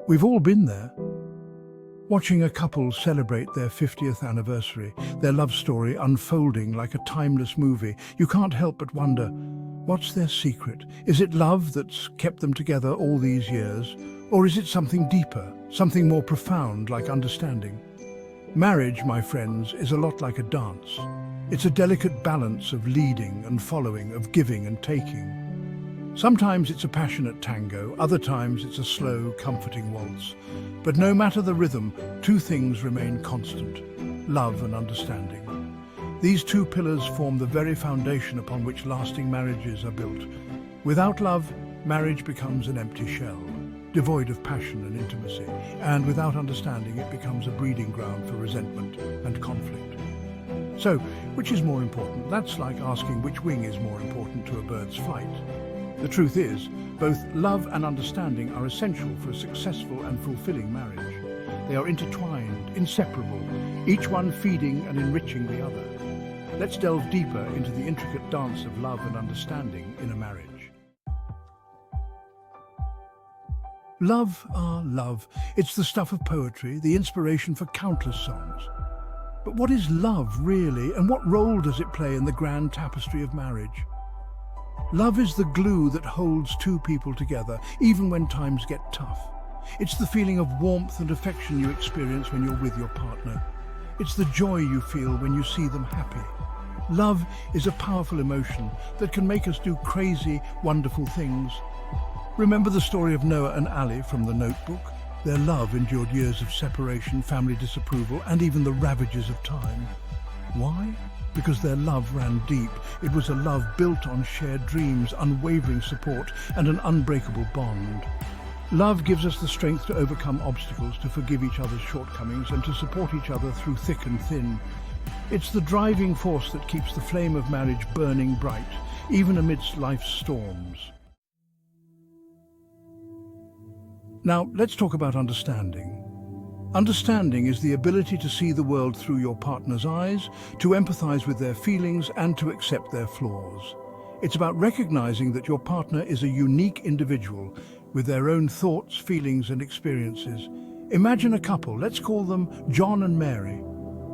We've all been there. Watching a couple celebrate their 50th anniversary, their love story unfolding like a timeless movie, you can't help but wonder, what's their secret? Is it love that's kept them together all these years? Or is it something deeper, something more profound like understanding? Marriage, my friends, is a lot like a dance. It's a delicate balance of leading and following, of giving and taking. Sometimes it's a passionate tango, other times it's a slow, comforting waltz. But no matter the rhythm, two things remain constant: love and understanding. These two pillars form the very foundation upon which lasting marriages are built. Without love, marriage becomes an empty shell, devoid of passion and intimacy. And without understanding, it becomes a breeding ground for resentment and conflict. So, which is more important? That's like asking which wing is more important to a bird's flight. The truth is, both love and understanding are essential for a successful and fulfilling marriage. They are intertwined, inseparable, each one feeding and enriching the other. Let's delve deeper into the intricate dance of love and understanding in a marriage. Love, love. It's the stuff of poetry, the inspiration for countless songs. But what is love really, and what role does it play in the grand tapestry of marriage? Love is the glue that holds two people together, even when times get tough. It's the feeling of warmth and affection you experience when you're with your partner. It's the joy you feel when you see them happy. Love is a powerful emotion that can make us do crazy, wonderful things. Remember the story of Noah and Allie from The Notebook? Their love endured years of separation, family disapproval, and even the ravages of time. Why? Because their love ran deep. It was a love built on shared dreams, unwavering support, and an unbreakable bond. Love gives us the strength to overcome obstacles, to forgive each other's shortcomings, and to support each other through thick and thin. It's the driving force that keeps the flame of marriage burning bright, even amidst life's storms. Now, let's talk about understanding. Understanding is the ability to see the world through your partner's eyes, to empathize with their feelings, and to accept their flaws. It's about recognizing that your partner is a unique individual with their own thoughts, feelings, and experiences. Imagine a couple, let's call them John and Mary.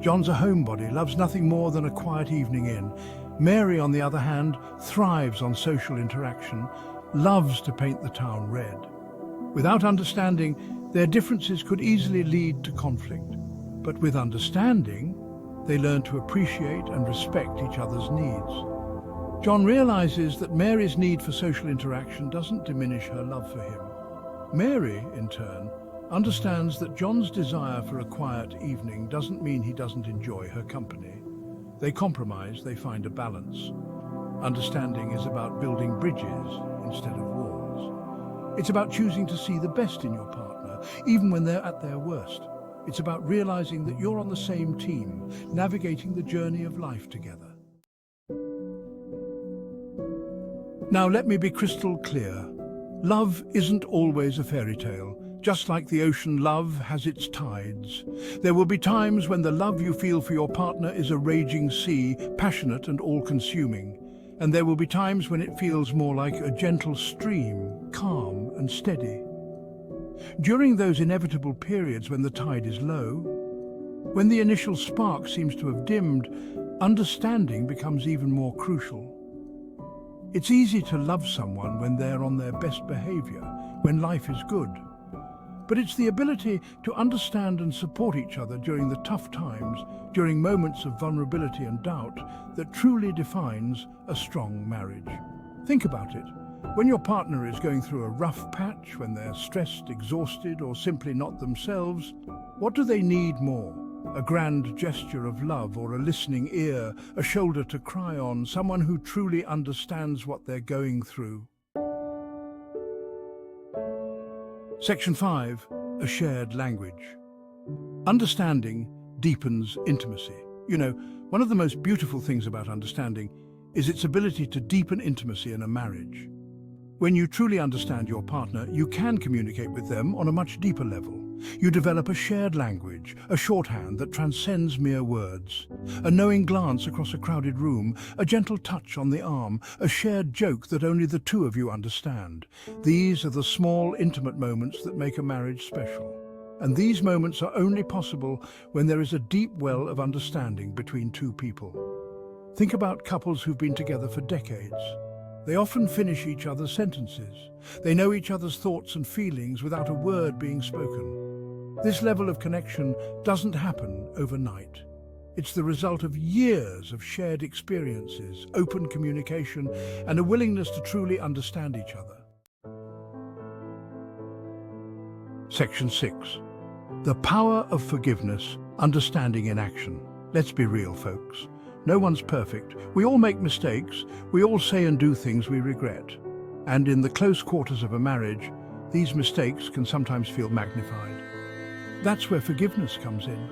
John's a homebody, loves nothing more than a quiet evening in. Mary, on the other hand, thrives on social interaction, loves to paint the town red. Without understanding, their differences could easily lead to conflict. But with understanding, they learn to appreciate and respect each other's needs. John realizes that Mary's need for social interaction doesn't diminish her love for him. Mary, in turn, understands that John's desire for a quiet evening doesn't mean he doesn't enjoy her company. They compromise, they find a balance. Understanding is about building bridges instead of walls. It's about choosing to see the best in your partner, even when they're at their worst. It's about realizing that you're on the same team, navigating the journey of life together. Now let me be crystal clear. Love isn't always a fairy tale. Just like the ocean, love has its tides. There will be times when the love you feel for your partner is a raging sea, passionate and all-consuming. And there will be times when it feels more like a gentle stream, calm and steady. During those inevitable periods when the tide is low, when the initial spark seems to have dimmed, understanding becomes even more crucial. It's easy to love someone when they're on their best behavior, when life is good. But it's the ability to understand and support each other during the tough times, during moments of vulnerability and doubt, that truly defines a strong marriage. Think about it. When your partner is going through a rough patch, when they're stressed, exhausted, or simply not themselves, what do they need more? A grand gesture of love or a listening ear, a shoulder to cry on, someone who truly understands what they're going through. Section 5. A shared language. Understanding deepens intimacy. You know, one of the most beautiful things about understanding is its ability to deepen intimacy in a marriage. When you truly understand your partner, you can communicate with them on a much deeper level. You develop a shared language, a shorthand that transcends mere words. A knowing glance across a crowded room, a gentle touch on the arm, a shared joke that only the two of you understand. These are the small, intimate moments that make a marriage special. And these moments are only possible when there is a deep well of understanding between two people. Think about couples who've been together for decades. They often finish each other's sentences. They know each other's thoughts and feelings without a word being spoken. This level of connection doesn't happen overnight. It's the result of years of shared experiences, open communication, and a willingness to truly understand each other. Section 6. The power of forgiveness, understanding in action. Let's be real, folks. No one's perfect. We all make mistakes. We all say and do things we regret. And in the close quarters of a marriage, these mistakes can sometimes feel magnified. That's where forgiveness comes in.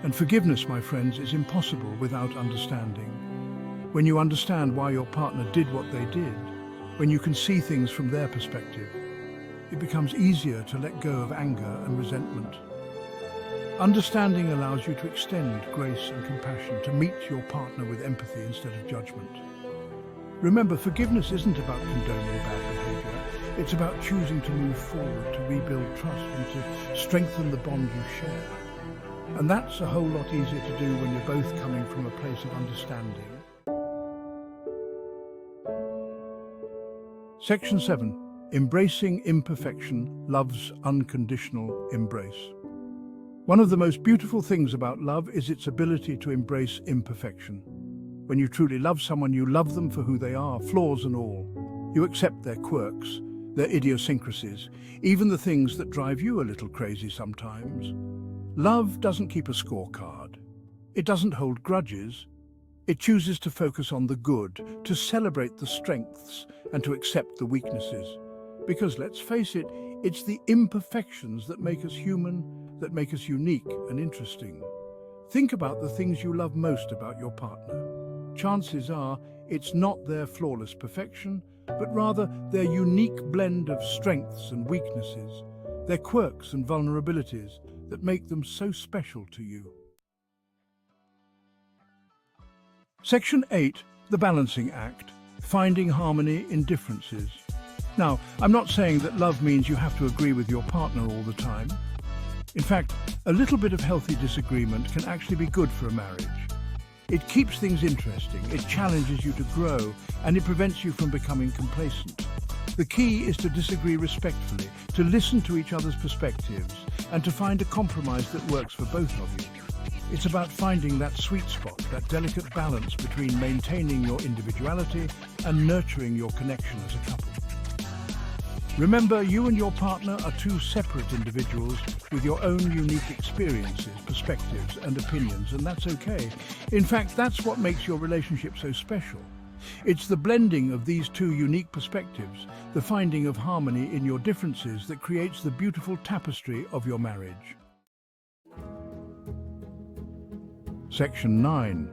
And forgiveness, my friends, is impossible without understanding. When you understand why your partner did what they did, when you can see things from their perspective, it becomes easier to let go of anger and resentment. Understanding allows you to extend grace and compassion, to meet your partner with empathy instead of judgment. Remember, forgiveness isn't about condoning bad behavior. It's about choosing to move forward, to rebuild trust, and to strengthen the bond you share. And that's a whole lot easier to do when you're both coming from a place of understanding. Section 7. Embracing imperfection, love's unconditional embrace. One of the most beautiful things about love is its ability to embrace imperfection. When you truly love someone, you love them for who they are, flaws and all. You accept their quirks, their idiosyncrasies, even the things that drive you a little crazy sometimes. Love doesn't keep a scorecard. It doesn't hold grudges. It chooses to focus on the good, to celebrate the strengths, and to accept the weaknesses. Because let's face it, it's the imperfections that make us human, that make us unique and interesting. Think about the things you love most about your partner. Chances are it's not their flawless perfection, but rather their unique blend of strengths and weaknesses, their quirks and vulnerabilities that make them so special to you. Section 8, the balancing act, finding harmony in differences. Now, I'm not saying that love means you have to agree with your partner all the time. In fact, a little bit of healthy disagreement can actually be good for a marriage. It keeps things interesting, it challenges you to grow, and it prevents you from becoming complacent. The key is to disagree respectfully, to listen to each other's perspectives, and to find a compromise that works for both of you. It's about finding that sweet spot, that delicate balance between maintaining your individuality and nurturing your connection as a couple. Remember, you and your partner are two separate individuals with your own unique experiences, perspectives, and opinions, and that's okay. In fact, that's what makes your relationship so special. It's the blending of these two unique perspectives, the finding of harmony in your differences, that creates the beautiful tapestry of your marriage. Section 9.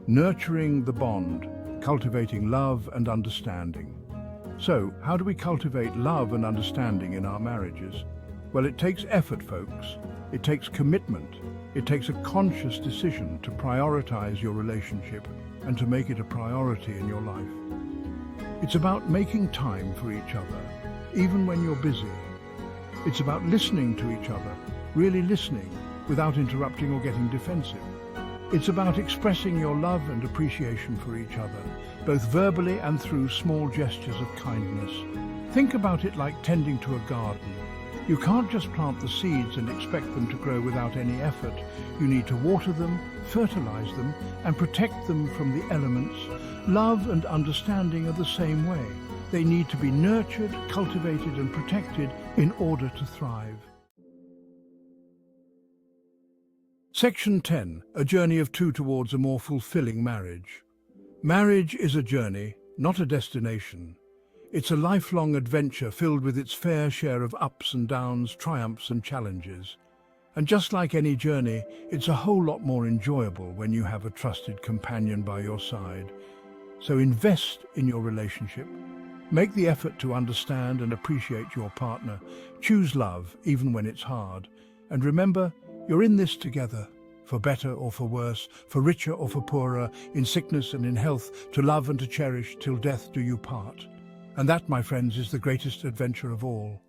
Nurturing the bond, cultivating love and understanding. So, how do we cultivate love and understanding in our marriages? Well, it takes effort, folks. It takes commitment. It takes a conscious decision to prioritize your relationship and to make it a priority in your life. It's about making time for each other, even when you're busy. It's about listening to each other, really listening, without interrupting or getting defensive. It's about expressing your love and appreciation for each other, both verbally and through small gestures of kindness. Think about it like tending to a garden. You can't just plant the seeds and expect them to grow without any effort. You need to water them, fertilize them, and protect them from the elements. Love and understanding are the same way. They need to be nurtured, cultivated, and protected in order to thrive. Section 10, a journey of two towards a more fulfilling marriage. Marriage is a journey, not a destination. It's a lifelong adventure filled with its fair share of ups and downs, triumphs and challenges. And just like any journey, it's a whole lot more enjoyable when you have a trusted companion by your side. So invest in your relationship, Make the effort to understand and appreciate your partner. Choose love, even when it's hard. And remember, you're in this together, for better or for worse, for richer or for poorer, in sickness and in health, to love and to cherish till death do you part. And that, my friends, is the greatest adventure of all.